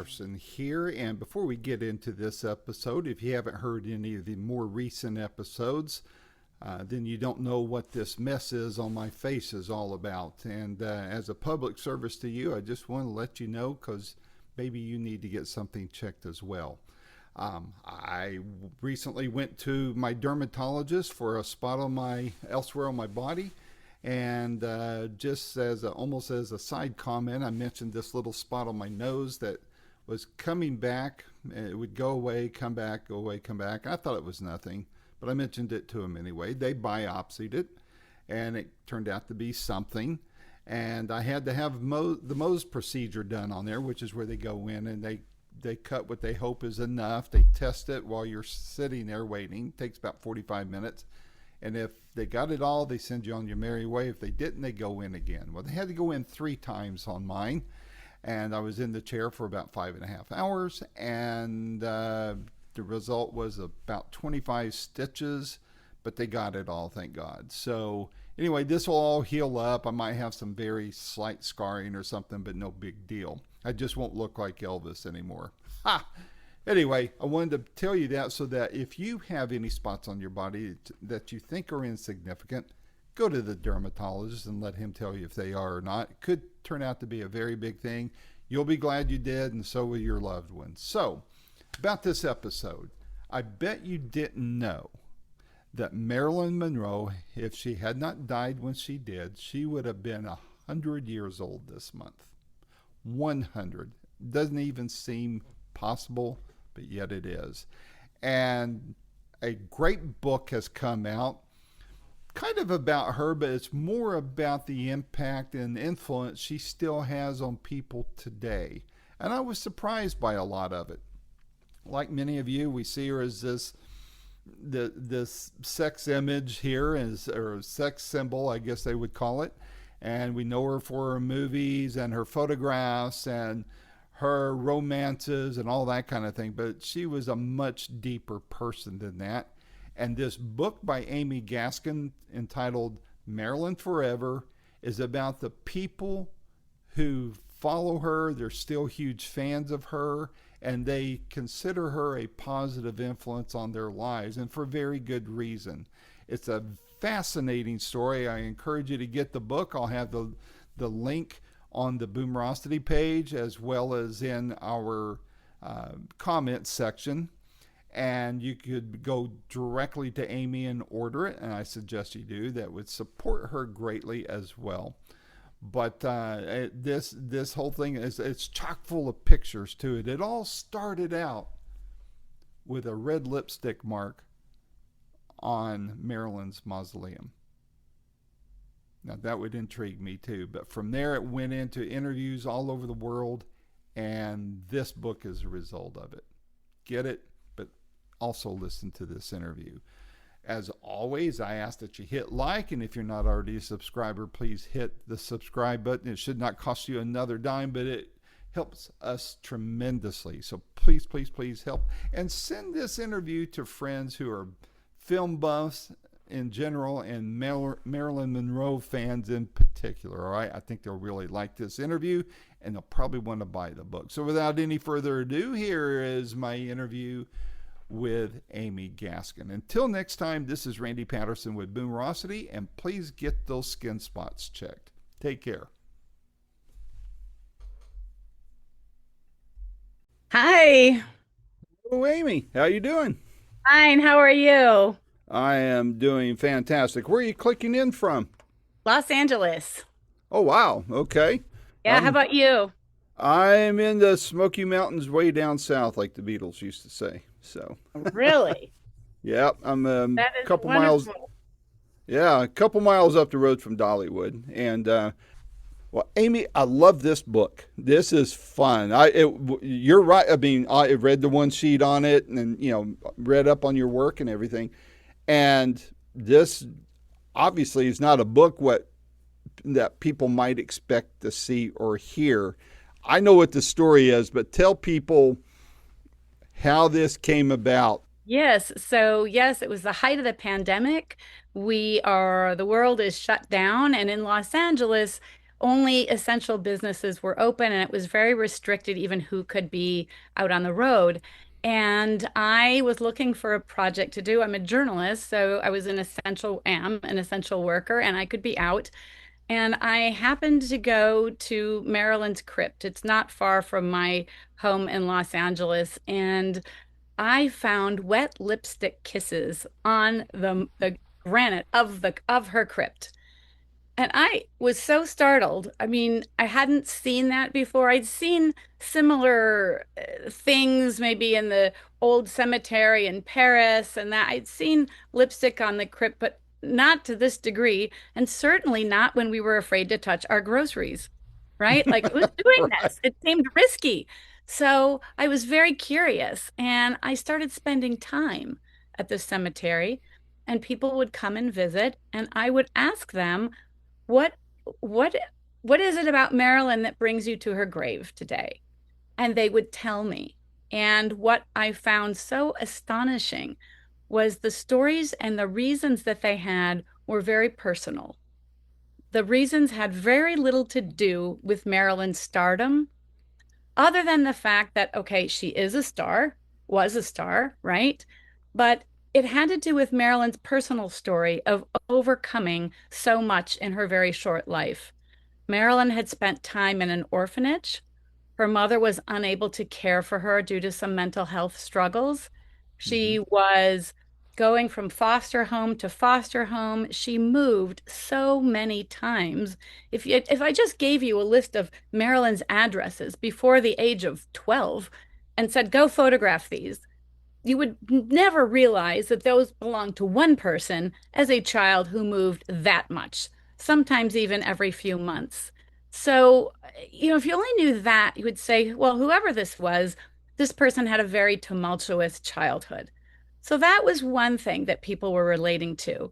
Patterson here, and before we get into this episode, if you haven't heard any of the more recent episodes, then you don't know what this mess is on my face is all about. And as a public service to you, I just want to let you know because maybe you need to get something checked as well. I recently went to my dermatologist for a spot on elsewhere on my body. And just almost as a side comment, I mentioned this little spot on my nose that was coming back. It would go away, come back, go away, come back. I thought it was nothing, but I mentioned it to them anyway. They biopsied it, and it turned out to be something. And I had to have the Mohs procedure done on there, which is where they go in and they cut what they hope is enough. They test it while you're sitting there waiting. It takes about 45 minutes. And if they got it all, they send you on your merry way. If they didn't, they go in again. Well, they had to go in 3 times on mine. And I was in the chair for about 5.5 hours. And the result was about 25 stitches. But they got it all, thank God. So anyway, this will all heal up. I might have some very slight scarring or something, but no big deal. I just won't look like Elvis anymore. Ha! Anyway, I wanted to tell you that so that if you have any spots on your body that you think are insignificant, go to the dermatologist and let him tell you if they are or not. It could turn out to be a very big thing. You'll be glad you did, and so will your loved ones. So, about this episode, I bet you didn't know that Marilyn Monroe, if she had not died when she did, she would have been 100 years old this month. 100. Doesn't even seem possible, but yet it is. And a great book has come out, kind of about her, but it's more about the impact and influence she still has on people today. And I was surprised by a lot of it. Like many of you, we see her as this sex image here, or sex symbol, I guess they would call it. And we know her for her movies and her photographs and her romances and all that kind of thing, but she was a much deeper person than that. And this book by Amy Gaskin entitled Marilyn Forever is about the people who follow her. They're still huge fans of her, and they consider her a positive influence on their lives, and for very good reason. It's a fascinating story. I encourage you to get the book. I'll have the link on the Boomerocity page as well as in our comments section. And you could go directly to Amy and order it, and I suggest you do. That would support her greatly as well. But this whole thing it's chock full of pictures to it. It all started out with a red lipstick mark on Marilyn's mausoleum. Now that would intrigue me too, but from there it went into interviews all over the world, and this book is a result of it. Get it, but also listen to this interview. As always, I ask that you hit like, and if you're not already a subscriber, please hit the subscribe button. It should not cost you another dime, but it helps us tremendously. So please, please, please help. And send this interview to friends who are film buffs in general and Marilyn Monroe fans in particular. All right, I think they'll really like this interview, and they'll probably want to buy the book. So without any further ado, here is my interview with Amy Gaskin. Until next time, this is Randy Patterson with Boomerocity, and please get those skin spots checked. Take care. Hi. Hello, Amy. How you doing? Fine. How are you? I am doing fantastic. Where are you clicking in from? Los Angeles. Oh, wow. Okay. Yeah. How about you? I'm in the Smoky Mountains way down south, like the Beatles used to say. So, Really? yeah, I'm a That is couple miles. wonderful. Yeah, a couple miles up the road from Dollywood. And well, Amy, I love this book. This is fun. You're right. I mean, I read the one sheet on it, and read up on your work and everything. And this obviously is not a book that people might expect to see or hear. I know what the story is, but tell people how this came about. Yes. So, yes, it was the height of the pandemic. The world is shut down. And in Los Angeles, only essential businesses were open, and it was very restricted even who could be out on the road. And I was looking for a project to do. I'm a journalist, so I was am an essential worker, and I could be out. And I happened to go to Maryland's Crypt. It's not far from my home in Los Angeles. And I found wet lipstick kisses on the granite of her crypt. And I was so startled. I mean, I hadn't seen that before. I'd seen similar things maybe in the old cemetery in Paris, and that I'd seen lipstick on the crypt, but not to this degree, and certainly not when we were afraid to touch our groceries, right? Like, who's doing Right. this? It seemed risky. So I was very curious, and I started spending time at the cemetery, and people would come and visit, and I would ask them, what what what is it about Marilyn that brings you to her grave today? And they would tell me. And what I found so astonishing was the stories and the reasons that they had were very personal. The reasons had very little to do with Marilyn's stardom, other than the fact that, okay, she is a star, was a star, right? But it had to do with Marilyn's personal story of overcoming so much in her very short life. Marilyn had spent time in an orphanage. Her mother was unable to care for her due to some mental health struggles. Hmm. She was going from foster home to foster home. She moved so many times. If I just gave you a list of Marilyn's addresses before the age of 12 and said, go photograph these, you would never realize that those belong to one person as a child who moved that much, sometimes even every few months. So, if you only knew that, you would say, well, whoever this was, this person had a very tumultuous childhood. So that was one thing that people were relating to.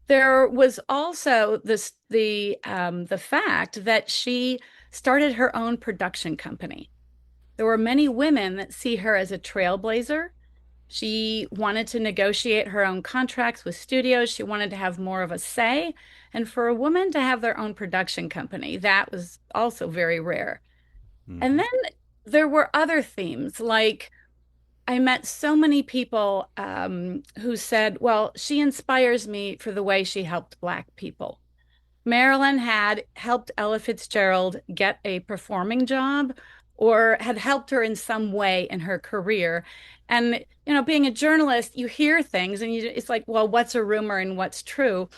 There was also the fact that she started her own production company. There were many women that see her as a trailblazer. She wanted to negotiate her own contracts with studios. She wanted to have more of a say. And for a woman to have their own production company, that was also very rare. And Hmm. then there were other themes, like I met so many people who said, well, she inspires me for the way she helped Black people. Marilyn had helped Ella Fitzgerald get a performing job or had helped her in some way in her career. And, being a journalist, you hear things and it's like, well, what's a rumor and what's true?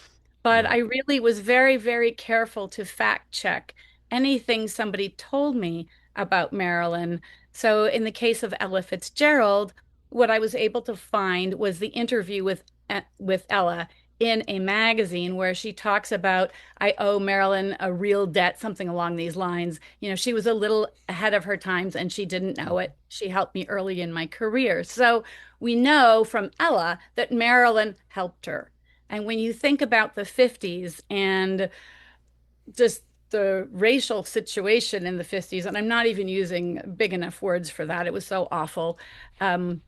But I Right. really was very, very careful to fact check anything somebody told me about Marilyn. So in the case of Ella Fitzgerald, what I was able to find was the interview with Ella in a magazine where she talks about, I owe Marilyn a real debt, something along these lines. She was a little ahead of her times and she didn't know it. She helped me early in my career. So we know from Ella that Marilyn helped her. And when you think about the 50s and just the racial situation in the 50s, and I'm not even using big enough words for that, it was so awful. Um,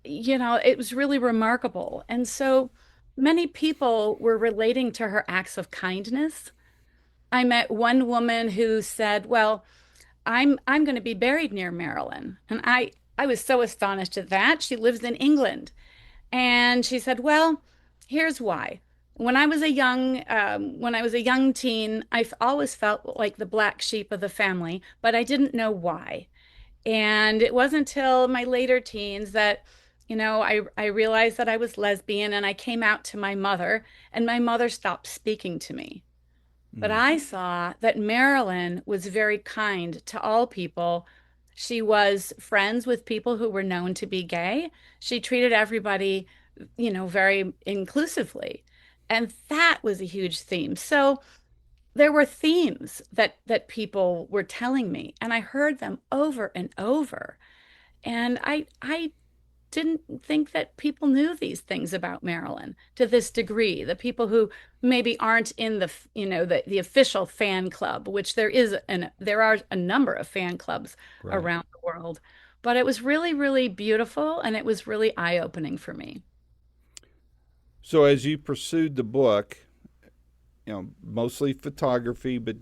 it was really remarkable. And so many people were relating to her acts of kindness. I met one woman who said, well, I'm going to be buried near Marilyn. And I was so astonished at that. She lives in England. And she said, well, here's why. When I was a young teen, I've always felt like the black sheep of the family, but I didn't know why. And it wasn't until my later teens that, I realized that I was lesbian and I came out to my mother, and my mother stopped speaking to me. But Mm. I saw that Marilyn was very kind to all people. She was friends with people who were known to be gay. She treated everybody, very inclusively. And that was a huge theme. So there were themes that people were telling me, and I heard them over and over. And I didn't think that people knew these things about Marilyn to this degree. The people who maybe aren't in the official fan club, which there are a number of fan clubs Right. around the world. But it was really, really beautiful, and it was really eye-opening for me. So as you pursued the book, mostly photography, but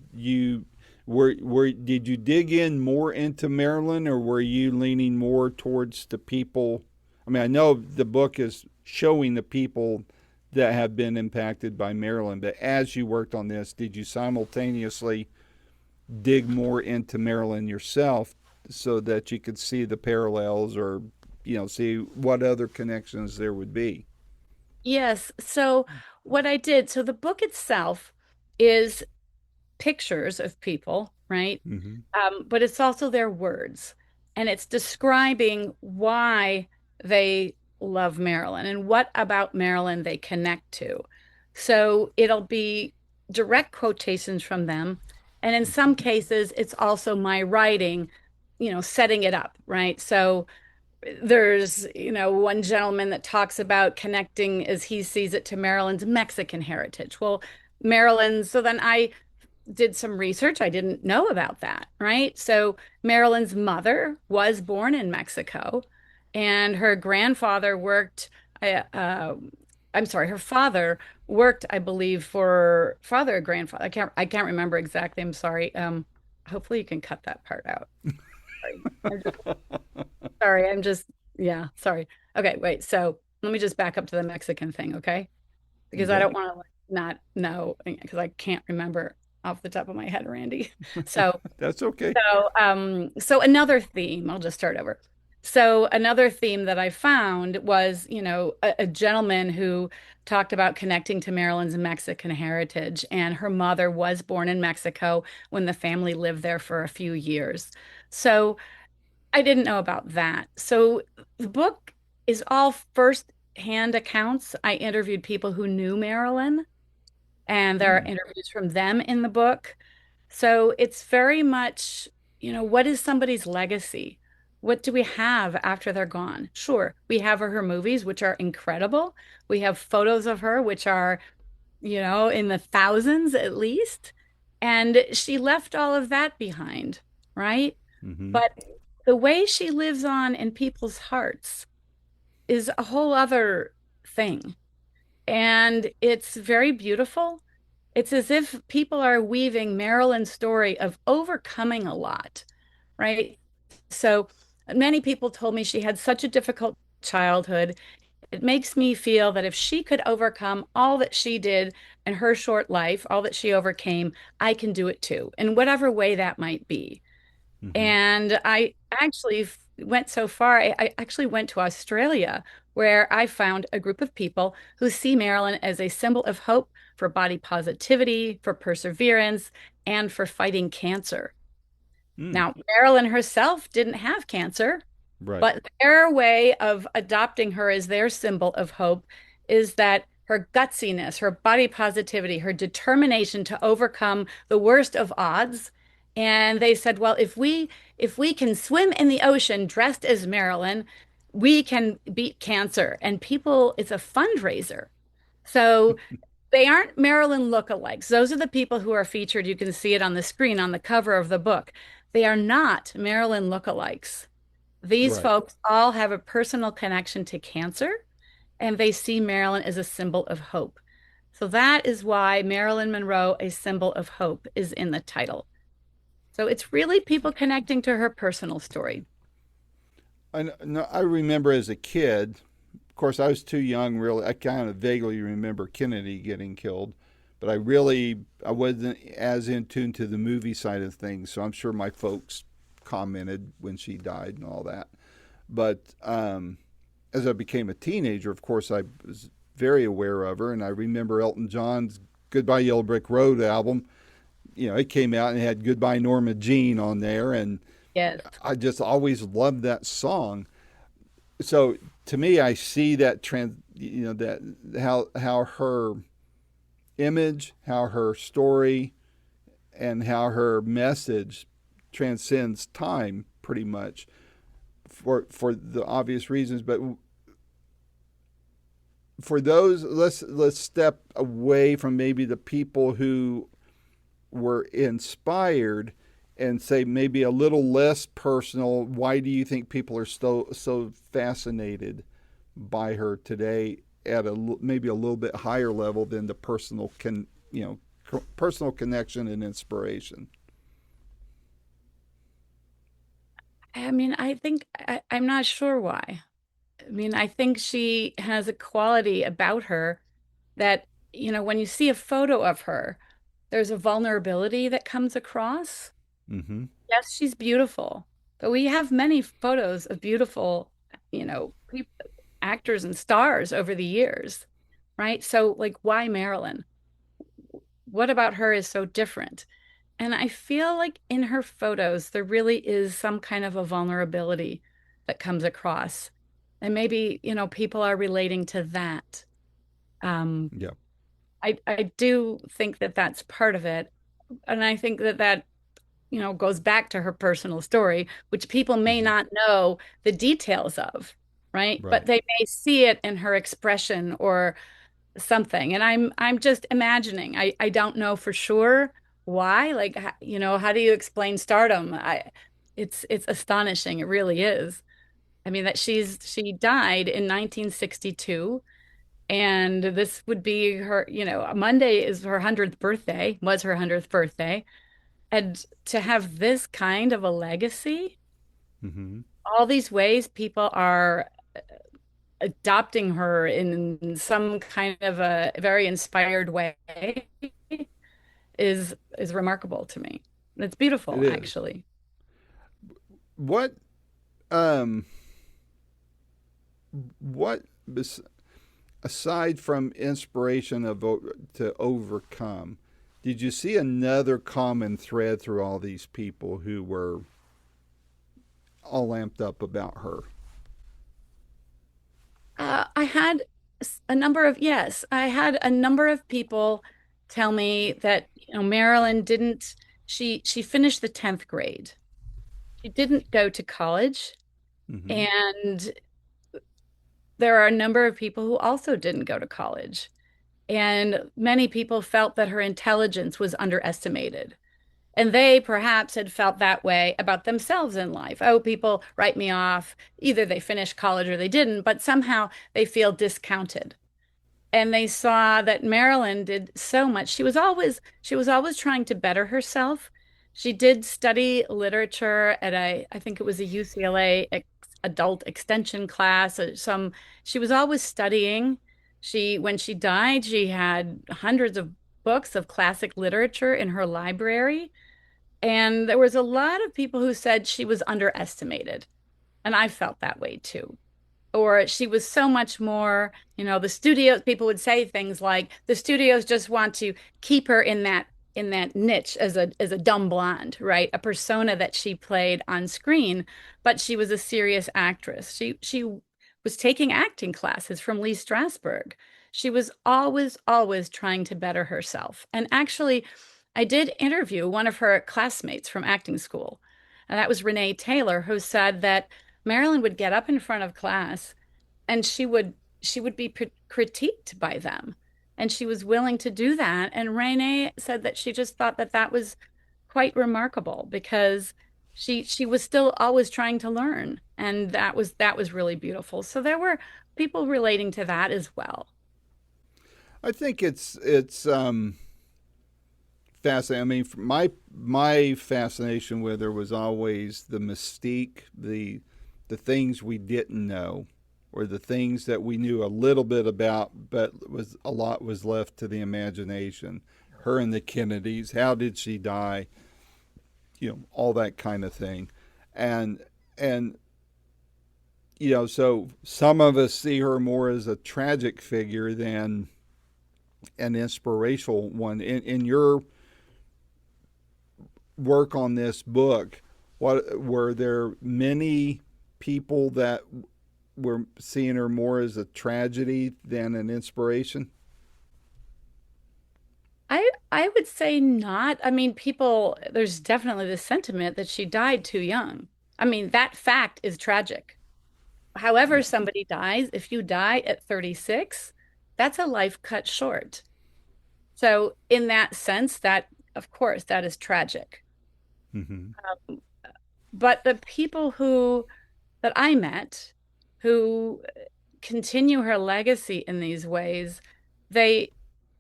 were did you dig in more into Marilyn, or were you leaning more towards the people? I mean, I know the book is showing the people that have been impacted by Marilyn, but as you worked on this, did you simultaneously dig more into Marilyn yourself so that you could see the parallels, or see what other connections there would be? Yes. So what I did, so the book itself is pictures of people, right? Mm-hmm. But it's also their words, and it's describing why they love Marilyn and what about Marilyn they connect to. So it'll be direct quotations from them. And in some cases, it's also my writing, setting it up, right? So there's, one gentleman that talks about connecting as he sees it to Marilyn's Mexican heritage. Well, Marilyn, so then I did some research. I didn't know about that, right? So Marilyn's mother was born in Mexico, and her grandfather worked. Uh, uh, I'm sorry, her father worked, I believe, for father or grandfather. I can't remember exactly. I'm sorry. Hopefully you can cut that part out. Sorry. I'm just, yeah, sorry. Okay, wait. So let me just back up to the Mexican thing, okay? Because I Okay. don't want to like not know because I can't remember off the top of my head, Randy. So That's okay. so another theme, I'll just start over. So another theme that I found was, a gentleman who talked about connecting to Marilyn's Mexican heritage, and her mother was born in Mexico when the family lived there for a few years. So I didn't know about that. So the book is all first-hand accounts. I interviewed people who knew Marilyn, and there are Mm. interviews from them in the book. So it's very much, what is somebody's legacy? What do we have after they're gone? Sure, we have her movies, which are incredible. We have photos of her, which are, in the thousands at least. And she left all of that behind, right? Mm-hmm. But the way she lives on in people's hearts is a whole other thing. And it's very beautiful. It's as if people are weaving Marilyn's story of overcoming a lot, right? So many people told me she had such a difficult childhood. It makes me feel that if she could overcome all that she did in her short life, all that she overcame, I can do it too, in whatever way that might be. Mm-hmm. And I actually went so far, I actually went to Australia where I found a group of people who see Marilyn as a symbol of hope for body positivity, for perseverance, and for fighting cancer. Mm. Now, Marilyn herself didn't have cancer, Right. but their way of adopting her as their symbol of hope is that her gutsiness, her body positivity, her determination to overcome the worst of odds. And they said, well, if we can swim in the ocean dressed as Marilyn, we can beat cancer. And people, it's a fundraiser. So they aren't Marilyn lookalikes. Those are the people who are featured. You can see it on the screen on the cover of the book. They are not Marilyn lookalikes. These Right. folks all have a personal connection to cancer, and they see Marilyn as a symbol of hope. So that is why Marilyn Monroe, a symbol of hope, is in the title. So it's really people connecting to her personal story. I remember as a kid. Of course, I was too young. Really, I kind of vaguely remember Kennedy getting killed, but I wasn't as in tune to the movie side of things. So I'm sure my folks commented when she died and all that. But as I became a teenager, of course, I was very aware of her, and I remember Elton John's "Goodbye Yellow Brick Road" album. It came out and it had "Goodbye Norma Jean" on there, and Yes. I just always loved that song. So to me, I see that trend. That how her image, how her story, and how her message transcends time pretty much for the obvious reasons. But for those, let's step away from maybe the people who were inspired and say maybe a little less personal. Why do you think people are so fascinated by her today at maybe a little bit higher level than the personal personal connection and inspiration. I mean, I'm not sure why. I mean, I think she has a quality about her that, when you see a photo of her, there's a vulnerability that comes across. Mm-hmm. Yes, she's beautiful, but we have many photos of beautiful, actors and stars over the years, right? So, like, why Marilyn? What about her is so different? And I feel like in her photos, there really is some kind of a vulnerability that comes across. And maybe, people are relating to that. Um, Yeah. I do think that that's part of it. And I think that goes back to her personal story, which people may Mm-hmm. not know the details of, right? But Right. they may see it in her expression or something. And I'm just imagining. I don't know for sure why. Like, how do you explain stardom? It's astonishing. It really is. I mean, that she died in 1962, and this would be her, Monday is her 100th birthday, was her 100th birthday. And to have this kind of a legacy, Mm-hmm. all these ways people are adopting her in some kind of a very inspired way is remarkable to me. It's It beautiful, is. actually. What um what aside from inspiration of to overcome, did you see another common thread through all these people who were all amped up about her? I had a number of, yes, I had a number of people tell me that, Marilyn didn't, she finished the 10th grade. She didn't go to college. Mm-hmm. And there are a number of people who also didn't go to college. And many people felt that her intelligence was underestimated. And they perhaps had felt that way about themselves in life. Oh, people write me off. Either they finished college or they didn't, but somehow they feel discounted. And they saw that Marilyn did so much. She was always trying to better herself. She did study literature at I think it was a UCLA adult extension class. She was always studying. When she died, she had hundreds of books of classic literature in her library. And there was a lot of people who said she was underestimated. And I felt that way too. Or she was so much more, the studios, people would say things like the studios just want to keep her in that niche as a dumb blonde, right? A persona that she played on screen, but she was a serious actress. She was taking acting classes from Lee Strasberg. She was always, always trying to better herself. And actually, I did interview one of her classmates from acting school, and that was Renee Taylor, who said that Marilyn would get up in front of class and she would be critiqued by them. And she was willing to do that. And Renee said that she just thought that that was quite remarkable because she was still always trying to learn. And that was really beautiful. So there were people relating to that as well. I think it's fascinating. I mean, my fascination with her was always the mystique, the things we didn't know, or the things that we knew a little bit about, but was a lot was left to the imagination. Her and the Kennedys. How did she die? All that kind of thing, and so some of us see her more as a tragic figure than an inspirational one. In your work on this book, what were there many people that were seeing her more as a tragedy than an inspiration? I would say not. I mean, there's definitely the sentiment that she died too young. I mean, that fact is tragic. However, Yeah. somebody dies, if you die at 36, that's a life cut short. So, in that sense, of course, that is tragic. Mm-hmm. But the people that I met who continue her legacy in these ways, they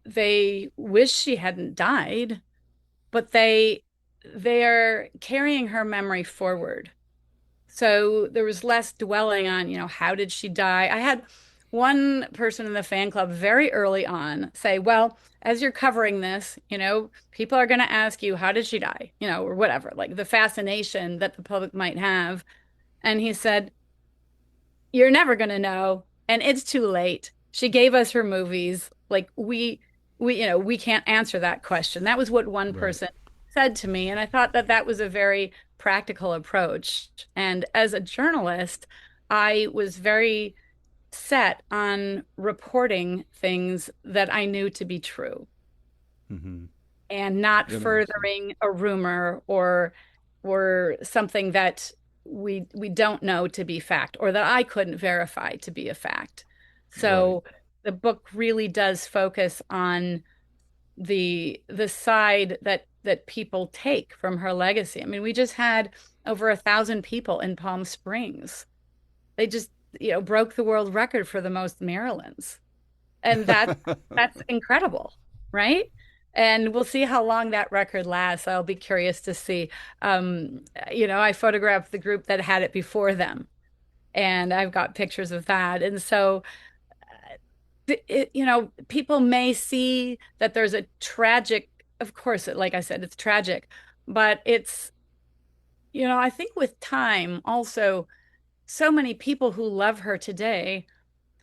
they wish she hadn't died, but they're carrying her memory forward. So there was less dwelling on, how did she die? I had one person in the fan club very early on say, well, as you're covering this, people are going to ask you, how did she die? Or whatever, like the fascination that the public might have. And he said, you're never going to know, and it's too late. She gave us her movies. Like we can't answer that question. That was what one Right. person said to me, and I thought that that was a very practical approach. And as a journalist, I was very set on reporting things that I knew to be true Mm-hmm. and not Interesting. furthering a rumor or something that we don't know to be fact or that I couldn't verify to be a fact. Right. So the book really does focus on the side that people take from her legacy. I mean, we just had over 1,000 people in Palm Springs. They just, broke the world record for the most Marilyns. And that's incredible, right? And we'll see how long that record lasts. I'll be curious to see. I photographed the group that had it before them, and I've got pictures of that. And so, people may see that there's a tragic, of course, like I said, it's tragic, but I think with time, also, so many people who love her today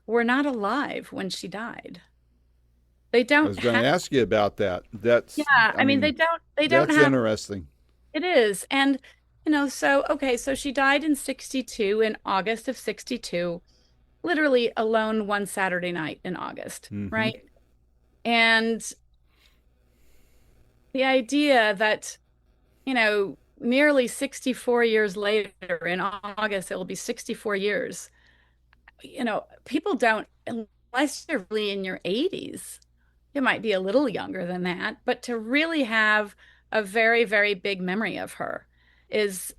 were not alive when she died. They I don't was going to have. ask you about that. Yeah, I I mean mean, they don't that's have interesting. it is. And so okay, so she died in 62 in August of 62, literally alone one Saturday night in August, Mm-hmm. right? And the idea that, nearly 64 years later in August it will be 64 years. People don't, unless you're really in your 80s. It might be a little younger than that, but to really have a very, very big memory of her is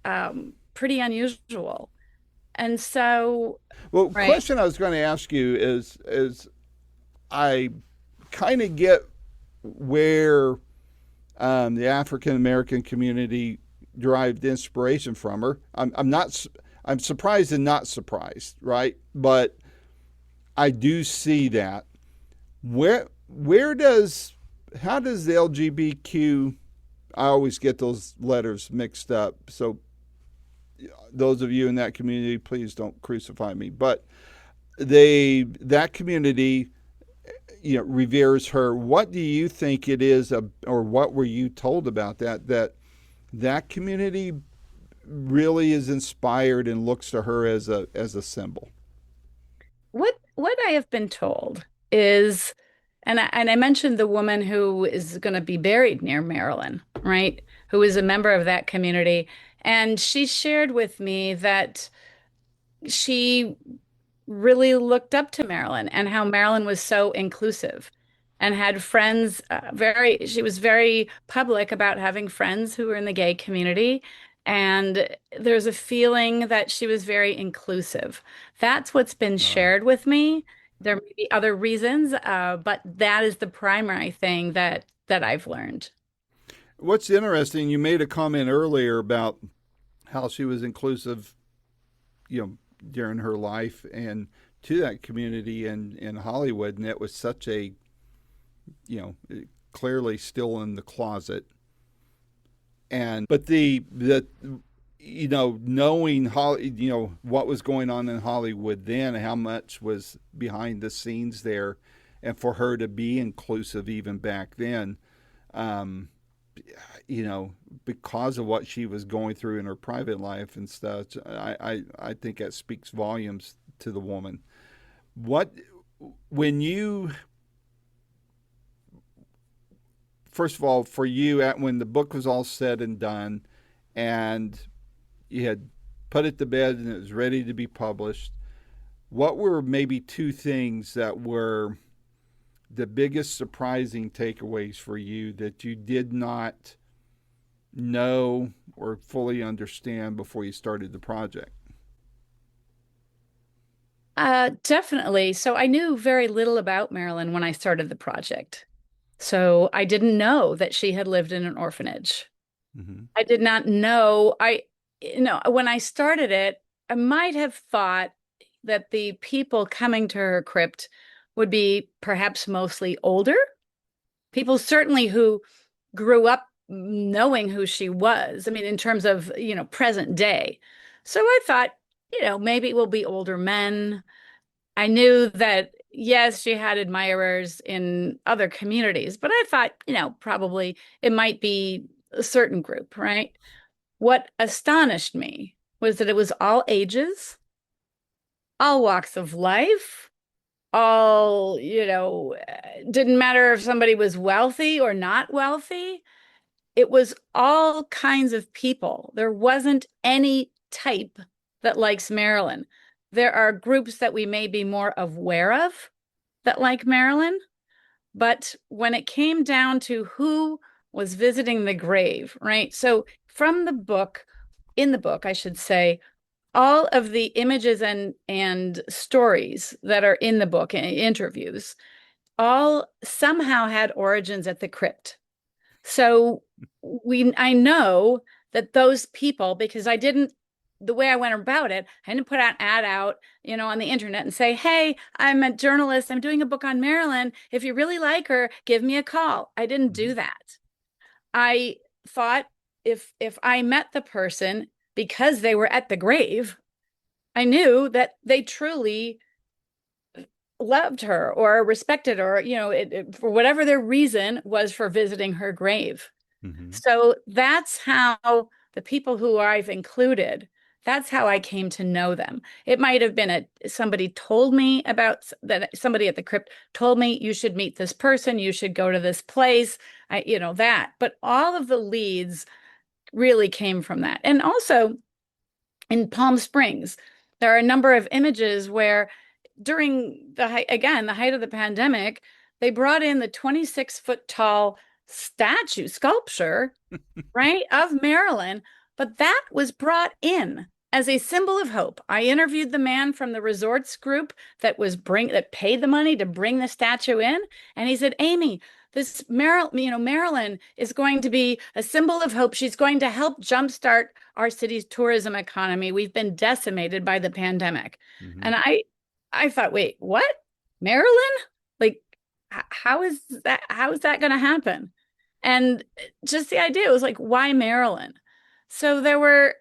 pretty unusual. And so, Well, right. question I was going to ask you is I kind of get where the African American community derived inspiration from her. I'm not. I'm surprised and not surprised, right? But I do see that. Where does how does the LGBTQ? I always get those letters mixed up. So those of you in that community, please don't crucify me. But that community, reveres her. What do you think it is, or what were you told about that community really is inspired and looks to her as a symbol? What I have been told is, and I mentioned the woman who is going to be buried near Marilyn, right? Who is a member of that community, and she shared with me that she really looked up to Marilyn and how Marilyn was so inclusive and had friends, she was very public about having friends who were in the gay community. And there's a feeling that she was very inclusive. That's what's been Wow. shared with me. There may be other reasons, but that is the primary thing that I've learned. What's interesting, you made a comment earlier about how she was inclusive, you know, during her life and to that community in Hollywood, and it was such a, you know, clearly still in the closet. And but the knowing what was going on in Hollywood then, how much was behind the scenes there, and for her to be inclusive even back then, um, because of what she was going through in her private life and stuff, I think that speaks volumes to the woman. What when you first of all, for you, at when the book was all said and done, and you had put it to bed and it was ready to be published, what were maybe two things that were the biggest surprising takeaways for you that you did not know or fully understand before you started the project? Definitely. So I knew very little about Marilyn when I started the project. So I didn't know that she had lived in an orphanage. Mm-hmm. I did not know. When I started it, I might have thought that the people coming to her crypt would be perhaps mostly older people, certainly who grew up knowing who she was. I mean, in terms of, present day. So I thought, maybe it will be older men. I knew that, yes, she had admirers in other communities, but I thought, probably it might be a certain group, right? What astonished me was that it was all ages, all walks of life, all, didn't matter if somebody was wealthy or not wealthy. It was all kinds of people. There wasn't any type that likes Marilyn. There are groups that we may be more aware of that like Marilyn, but when it came down to who was visiting the grave, right? So from the book, in the book, I should say, all of the images and stories that are in the book and interviews all somehow had origins at the crypt. So I know that those people, because the way I went about it, I didn't put an ad out, on the internet and say, "Hey, I'm a journalist. I'm doing a book on Marilyn. If you really like her, give me a call." I didn't Mm-hmm. do that. I thought if I met the person because they were at the grave, I knew that they truly loved her or respected her, for whatever their reason was for visiting her grave. Mm-hmm. So that's how the people who I've included, that's how I came to know them. It might have been somebody told me about that, somebody at the crypt told me you should meet this person, you should go to this place, that. But all of the leads really came from that. And also in Palm Springs, there are a number of images where during the height of the pandemic, they brought in the 26-foot tall sculpture, right, of Marilyn, but that was brought in as a symbol of hope. I interviewed the man from the resorts group that paid the money to bring the statue in, and he said, "Amy, this Marilyn is going to be a symbol of hope. She's going to help jumpstart our city's tourism economy. We've been decimated by the pandemic." Mm-hmm. And I thought, wait, what? Marilyn? Like, how is that? How is that going to happen? And just the idea was like, why Maryland? So there were,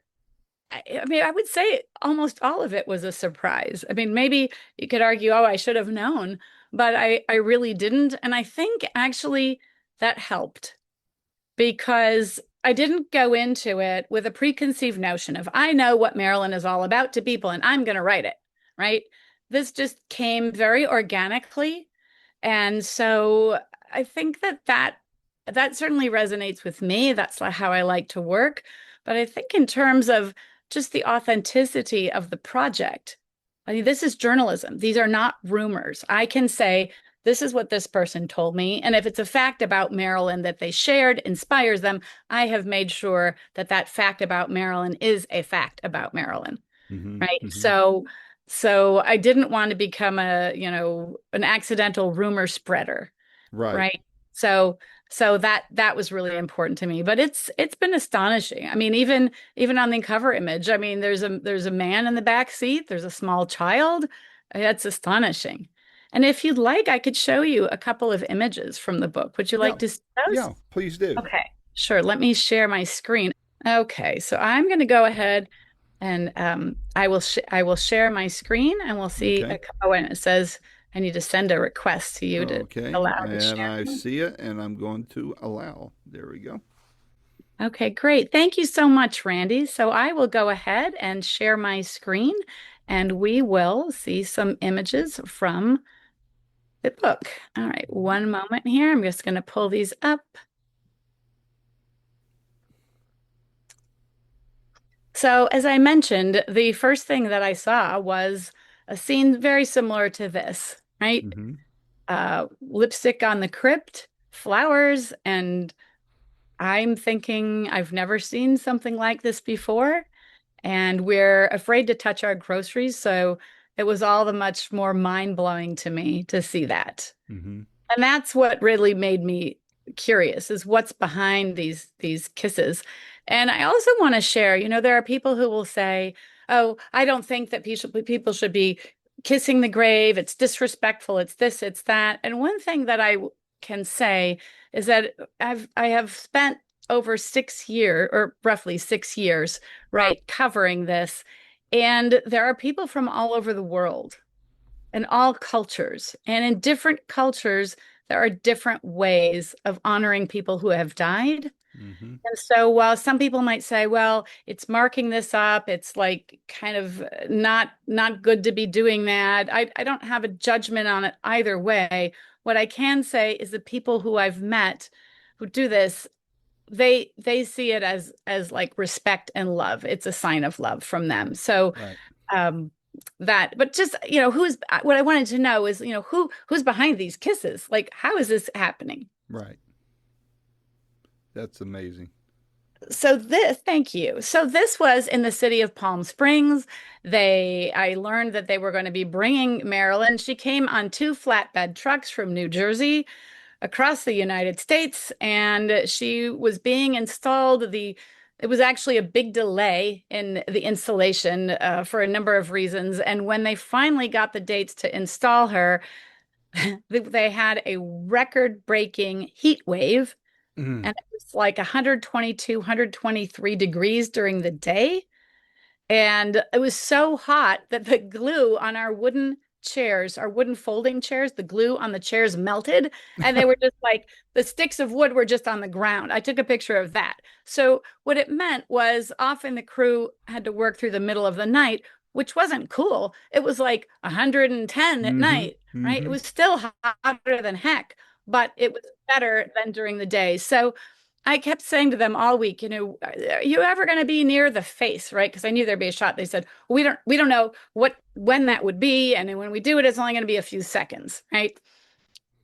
I mean, I would say almost all of it was a surprise. I mean, maybe you could argue, oh, I should have known, but I really didn't. And I think actually that helped because I didn't go into it with a preconceived notion of I know what Maryland is all about to people and I'm going to write it, right? This just came very organically. And so I think that certainly resonates with me. That's how I like to work. But I think in terms of just the authenticity of the project, I mean, this is journalism. These are not rumors. I can say, this is what this person told me. And if it's a fact about Marilyn that they shared inspires them, I have made sure that that fact about Marilyn is a fact about Marilyn, Mm-hmm. right? Mm-hmm. So I didn't want to become an accidental rumor spreader, Right. right? So that was really important to me. But it's been astonishing. I mean, even on the cover image, I mean, there's a man in the back seat, there's a small child. That's astonishing. And if you'd like, I could show you a couple of images from the book. Would you like Yeah. to see those? Yeah. Please do. Okay, sure. Let me share my screen. Okay, so I'm going to go ahead and I will share my screen and we'll see Okay. oh, and it says I need to send a request to you to Okay. allow to And share. I see it, and I'm going to allow. There we go. Okay, great. Thank you so much, Randy. So I will go ahead and share my screen and we will see some images from the book. All right, Mm-hmm. one moment here. I'm just going to pull these up. So, as I mentioned, the first thing that I saw was a scene very similar to this, right? Mm-hmm. Lipstick on the crypt, flowers, and I'm thinking I've never seen something like this before, and we're afraid to touch our groceries, so it was all the much more mind-blowing to me to see that. Mm-hmm. And that's what really made me curious is what's behind these kisses. And I also want to share, there are people who will say, "Oh, I don't think that people should be kissing the grave. It's disrespectful. It's this, it's that." And one thing that I can say is that I have spent over 6 years, or roughly 6 years, right, covering this. And there are people from all over the world in all cultures. And in different cultures, there are different ways of honoring people who have died. Hmm. And so while some people might say, well, it's marking this up, it's like kind of not good to be doing that. I don't have a judgment on it either way. What I can say is the people who I've met who do this, they see it as like respect and love. It's a sign of love from them. So Right. um that, but just, who's what I wanted to know is, who's behind these kisses? Like, how is this happening? Right. That's amazing. Thank you. So this was in the city of Palm Springs. I learned that they were going to be bringing Marilyn. She came on two flatbed trucks from New Jersey across the United States, and she was being installed. It was actually a big delay in the installation for a number of reasons. And when they finally got the dates to install her, they had a record-breaking heat wave, Mm. and it was like 122, 123 degrees during the day. And it was so hot that the glue on our wooden chairs, our wooden folding chairs, the glue on the chairs melted, and they were just like the sticks of wood were just on the ground. I took a picture of that. So what it meant was often the crew had to work through the middle of the night, which wasn't cool. It was like 110 at Hmm. night, right? It Hmm. was still hotter than heck, but it was better than during the day. So I kept saying to them all week, are you ever going to be near the face, right? Because I knew there'd be a shot. They said, we don't know when that would be, and when we do it, it's only going to be a few seconds, right?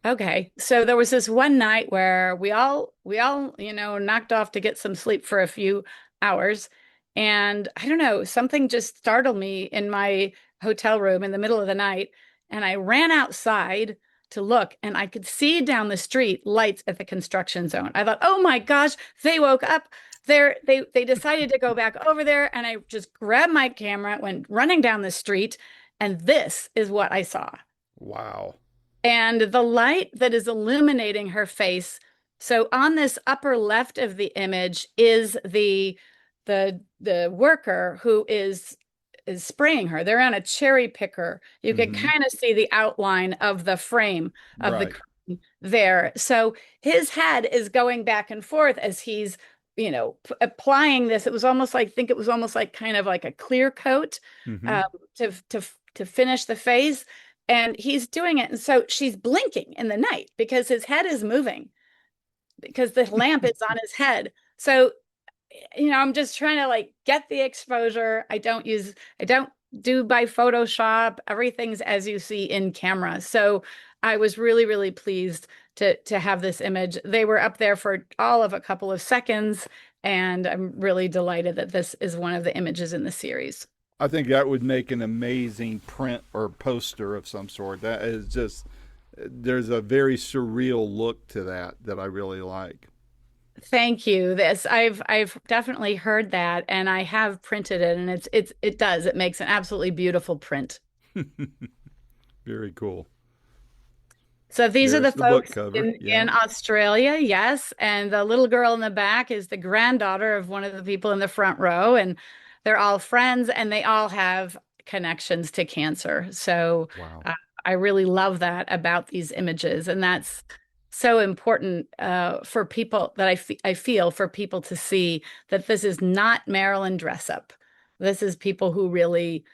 Okay. So there was this one night where we all, knocked off to get some sleep for a few hours. And I don't know, something just startled me in my hotel room in the middle of the night. And I ran outside to look, and I could see down the street lights at the construction zone. I thought, oh my gosh, they woke up. They decided to go back over there. And I just grabbed my camera, went running down the street, and this is what I saw. Wow. And the light that is illuminating her face. So on this upper left of the image is the worker who is spraying her. They're on a cherry picker. You can Hmm. kind of see the outline of the frame of the Right. crane there. So his head is going back and forth as he's, applying this. It was almost like, think it was almost like kind of like a clear coat Hmm. um, to finish the face. And he's doing it. And so she's blinking in the night because his head is moving because the lamp is on his head. So, I'm just trying to like get the exposure. I don't do by Photoshop. Everything's as you see in camera. So I was really, really pleased to have this image. They were up there for all of a couple of seconds, and I'm really delighted that this is one of the images in the series. I think that would make an amazing print or poster of some sort. That is just, there's a very surreal look to that I really like. Thank you. I've definitely heard that, and I have printed it, and it makes an absolutely beautiful print. Very cool. So these are the There's the book folks cover. in Yeah. Australia, yes, and the little girl in the back is the granddaughter of one of the people in the front row, and they're all friends, and they all have connections to cancer. So Wow. uh, I really love that about these images, and that's so important for people that I feel for people to see that this is not Marilyn dress up. This is people who really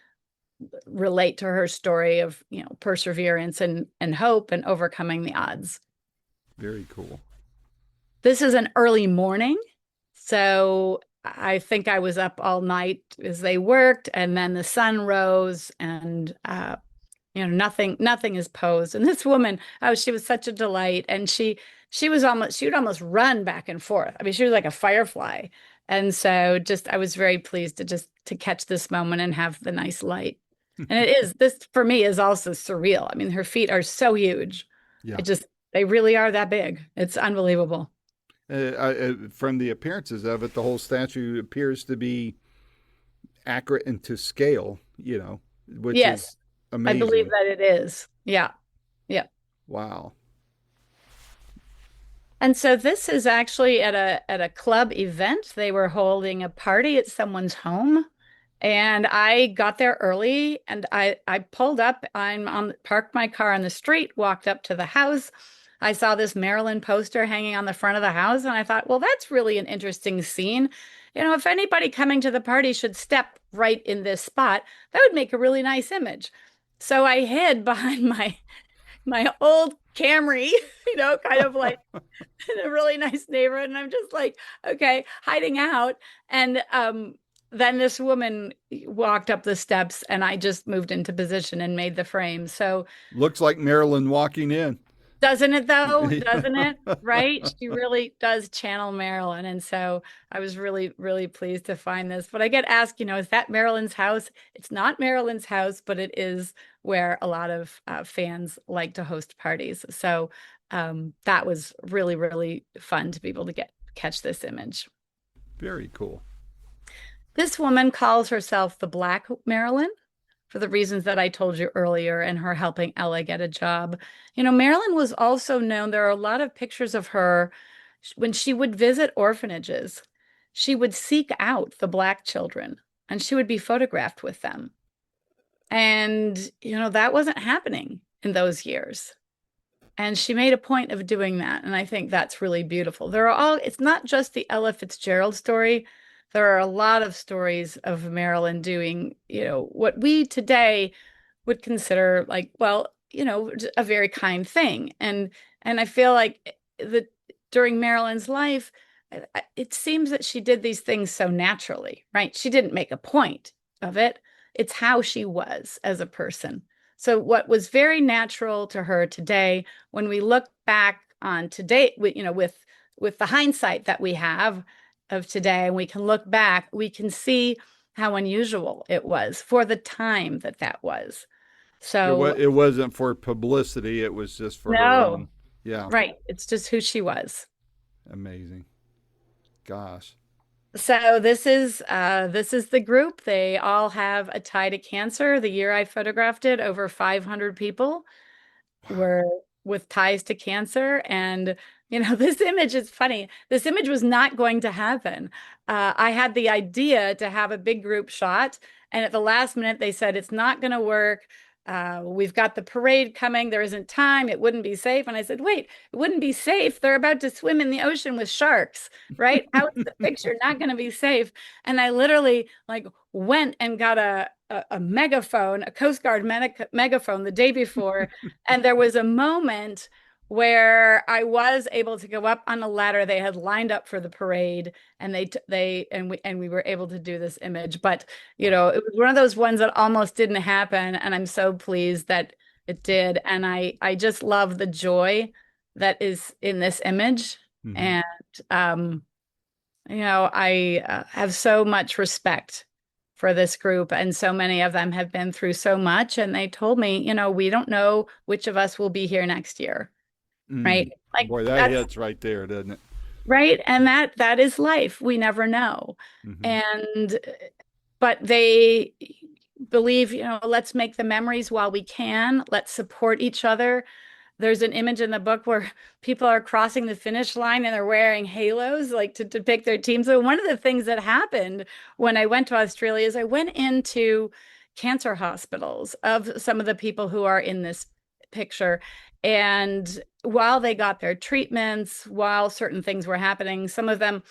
relate to her story of, perseverance and hope and overcoming the odds. Very cool. This is an early morning, so I think I was up all night as they worked, and then the sun rose, and nothing is posed. And this woman, oh, she was such a delight, and she would almost run back and forth. I mean, she was like a firefly. And so just I was very pleased to catch this moment and have the nice light. And this for me is also surreal. I mean, her feet are so huge. I Yeah. just They really are that big. It's unbelievable. From the appearances of it, the whole statue appears to be accurate and to scale, which Yes, is I believe amazing. that it is. Yeah. Yeah. Wow. And so this is actually at a club event. They were holding a party at someone's home. And I got there early and I pulled up. I'm on parked my car on the street, walked up to the house. I saw this Marilyn poster hanging on the front of the house, and I thought, well, that's really an interesting scene. If anybody coming to the party should step right in this spot, that would make a really nice image. So I hid behind my old Camry, kind of like in a really nice neighborhood. And I'm just like, okay, hiding out. And then this woman walked up the steps and I just moved into position and made the frame. So Looks like Marilyn walking in. doesn't it though? Doesn't it? Right? She really does channel Marilyn. And so I was really, really pleased to find this. But I get asked, is that Marilyn's house? It's not Marilyn's house, but it is where a lot of fans like to host parties. So that was really, really fun to be able to catch this image. Very cool. This woman calls herself the Black Marilyn for the reasons that I told you earlier and her helping Ella get a job. Marilyn was also known, there are a lot of pictures of her when she would visit orphanages. She would seek out the Black children and she would be photographed with them. And, that wasn't happening in those years. And she made a point of doing that. And I think that's really beautiful. It's not just the Ella Fitzgerald story. There are a lot of stories of Marilyn doing, what we today would consider like, well, a very kind thing. And I feel like during Marilyn's life, it seems that she did these things so naturally, right? She didn't make a point of it. It's how she was as a person. So what was very natural to her today, when we look back on today, with the hindsight that we have of today, and we can look back, we can see how unusual it was for the time that was. So It wasn't for publicity. It was just for her no, own. Yeah. right. It's just who she was. Amazing. Gosh. So this is the group. They all have a tie to cancer. The year I photographed it, over 500 people Wow. were with ties to cancer. And, this image is funny. This image was not going to happen. I had the idea to have a big group shot. And at the last minute, they said, it's not going to work. We've got the parade coming. There isn't time. It wouldn't be safe. And I said, wait, it wouldn't be safe. They're about to swim in the ocean with sharks, right? How is the picture not going to be safe? And I literally like went and got a megaphone, a Coast Guard megaphone the day before. And there was a moment where I was able to go up on a ladder. They had lined up for the parade, and we were able to do this image. But Wow. it was one of those ones that almost didn't happen, and I'm so pleased that it did. And I just love the joy that is in this image. Mm-hmm. And um, I have so much respect for this group, and so many of them have been through so much. And they told me, we don't know which of us will be here next year, right? Like Boy, that that's hits right there, doesn't it? right, and that is life. We never know. Mm-hmm. And but they believe, let's make the memories while we can. Let's support each other. There's an image in the book where people are crossing the finish line and they're wearing halos, like to depict their team. So one of the things that happened when I went to Australia is I went into cancer hospitals of some of the people who are in this picture. And while they got their treatments, while certain things were happening, some of them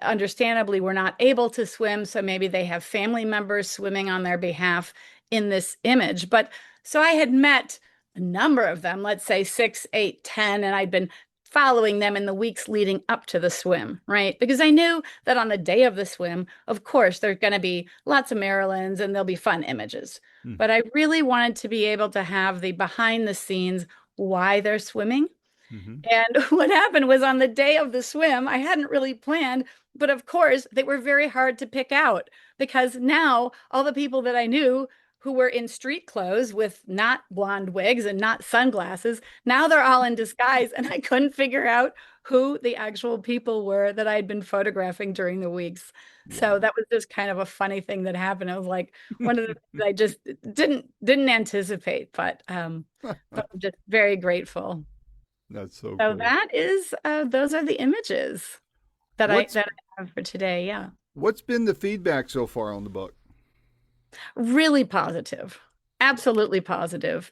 understandably were not able to swim. So maybe they have family members swimming on their behalf in this image. But so I had met a number of them, let's say 6, 8, 10, and I'd been following them in the weeks leading up to the swim, right? Because I knew that on the day of the swim, of course, there's going to be lots of Marilyns and there'll be fun images. But I really wanted to be able to have the behind the scenes why they're swimming. Mm-hmm. And what happened was on the day of the swim, I hadn't really planned, but of course, they were very hard to pick out because now all the people that I knew who were in street clothes with not blonde wigs and not sunglasses. Now they're all in disguise, and I couldn't figure out who the actual people were that I had been photographing during the weeks. So Wow. that was just kind of a funny thing that happened. It was like one of the things I just didn't anticipate, but I'm just very grateful. That's so So cool. that is those are the images that I What's that I have for today. Yeah. what's been the feedback so far on the book? Really positive. Absolutely positive.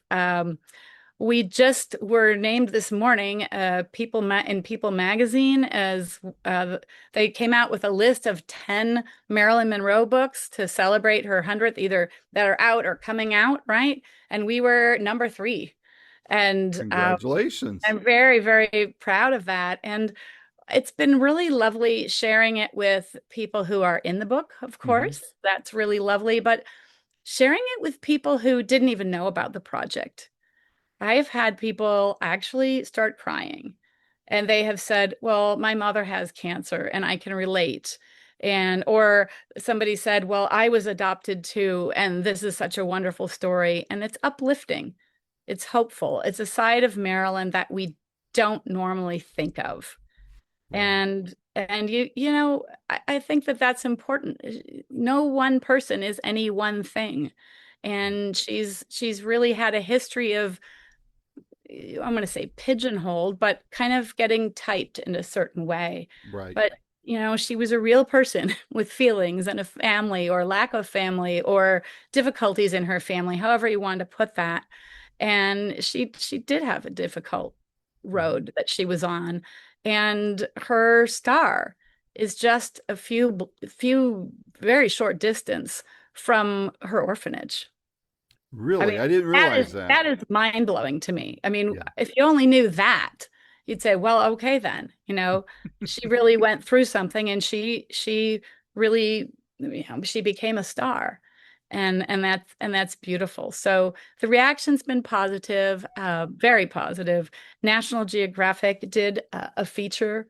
We just were named this morning, in People magazine as they came out with a list of 10 Marilyn Monroe books to celebrate her 100th, either that are out or coming out, right? And we were number 3. And Congratulations. I'm very, very proud of that. And it's been really lovely sharing it with people who are in the book, of Hmm. course. That's really lovely. But sharing it with people who didn't even know about the project. I have had people actually start crying, and they have said, "Well, my mother has cancer and I can relate." And or somebody said, "Well, I was adopted too, and this is such a wonderful story." And it's uplifting. It's hopeful. It's a side of Marilyn that we don't normally think of. Wow. And I think that that's important. No one person is any one thing. Right. And she's really had a history of, I'm going to say pigeonholed, but kind of getting typed in a certain way. Right. But, she was a real person with feelings and a family or lack of family or difficulties in her family, however you want to put that. And she did have a difficult Hmm. road that she was on. And her star is just a few very short distance from her orphanage. I Really? mean, I didn't realize that. that is mind-blowing to me. I mean, Yeah. if you only knew that, you'd say, well, okay then. She really went through something and she really, she became a star. And that's beautiful. So the reaction's been positive, very positive. National Geographic did a feature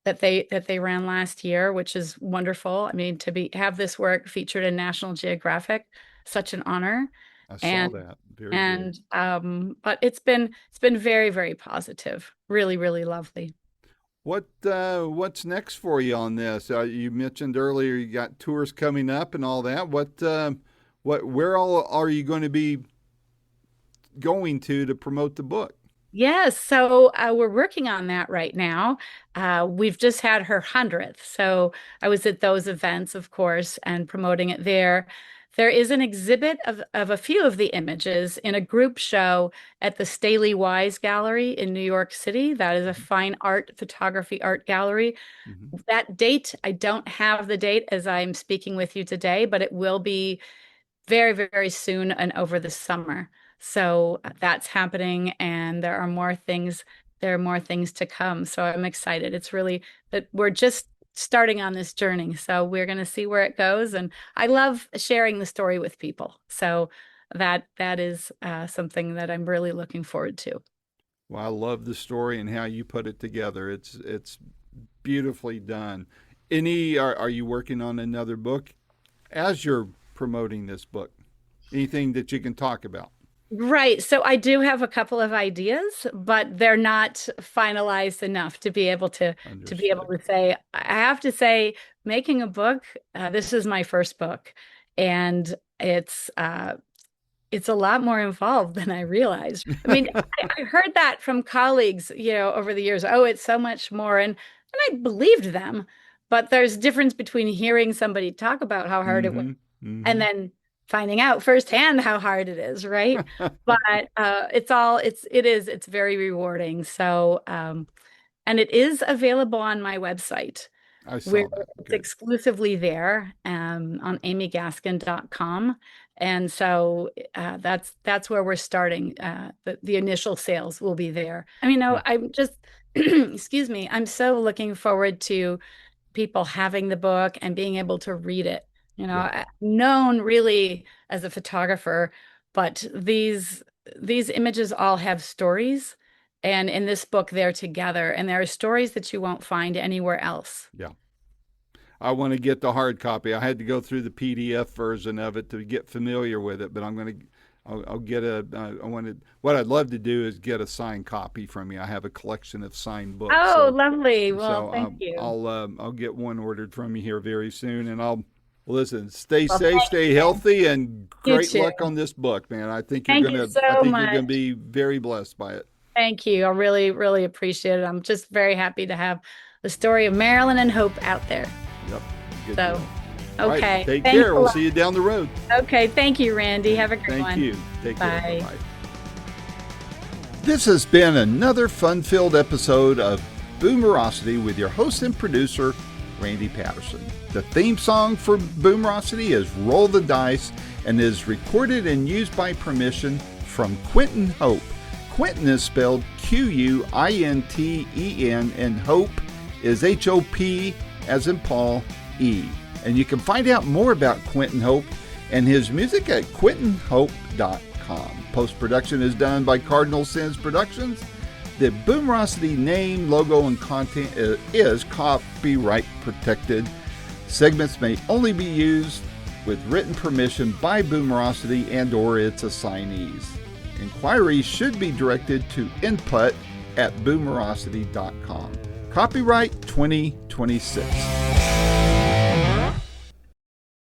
that they ran last year, which is wonderful. I mean, have this work featured in National Geographic, such an honor. I saw And that. Very good. but it's been very, very positive. Really, really lovely. What's next for you on this? You mentioned earlier you got tours coming up and all that. Where all are you going to be going to promote the book? Yes, so we're working on that right now. We've just had her 100th. So I was at those events, of course, and promoting it there. There is an exhibit of a few of the images in a group show at the Staley Wise Gallery in New York City. That is a Hmm. fine art photography art gallery. Hmm. That date, I don't have the date as I'm speaking with you today, but it will be very, very soon and over the summer. So that's happening, and there are more things. There are more things to come. So I'm excited. It's really that we're just starting on this journey. So we're going to see where it goes. And I love sharing the story with people. So that is something that I'm really looking forward to. Well, I love the story and how you put it together. It's beautifully done. Are you working on another book as you're promoting this book? Anything that you can talk about? Right. So I do have a couple of ideas, but they're not finalized enough to be able Understood. to say. I have to say, making a book, this is my first book, and it's a lot more involved than I realized. I mean, I heard that from colleagues, over the years. Oh, it's so much more, and I believed them, but there's a difference between hearing somebody talk about how hard it was Mm-hmm. and Mm-hmm. then finding out firsthand how hard it is, right? But it's very rewarding. So, and it is available on my website. I We're saw that. It's Good. exclusively there, on amygaskin.com. And so that's where we're starting. The initial sales will be there. I mean, no, Well, I'm just excuse me, I'm so looking forward to people having the book and being able to read it. yeah. I'm known really as a photographer, but these images all have stories. And in this book, they're together, and there are stories that you won't find anywhere else. Yeah. I want to get the hard copy. I had to go through the PDF version of it to get familiar with it, but I'm going to. I'll get a. I wanted. What I'd love to do is get a signed copy from you. I have a collection of signed books, Oh, so lovely. Well, so thank you. I'll get one ordered from you here very soon, and I'll listen. Stay Well, safe, thank stay you. healthy, and You great too. luck on this book, man. Thank you I so think you're gonna much. be very blessed by it. Thank you. I really, really appreciate it. I'm just very happy to have the story of Marilyn and Hope out there. Yep, good So, deal. All right, okay. take Thanks care. a We'll lot. see you down the road. Okay. Thank you, Randy. And Have a good thank one. you. Take care. Bye. Bye. This has been another fun-filled episode of Boomerocity with your host and producer, Randy Patterson. The theme song for Boomerocity is Roll the Dice and is recorded and used by permission from Quentin Hope. Quentin is spelled Quinten, and Hope is Hop as in Paul, E. And you can find out more about Quentin Hope and his music at quintenhope.com. Post-production is done by Cardinal Sins Productions. The Boomerocity name, logo, and content is copyright protected. Segments may only be used with written permission by Boomerocity and or its assignees. Inquiries should be directed to input@boomerocity.com. Copyright 2026.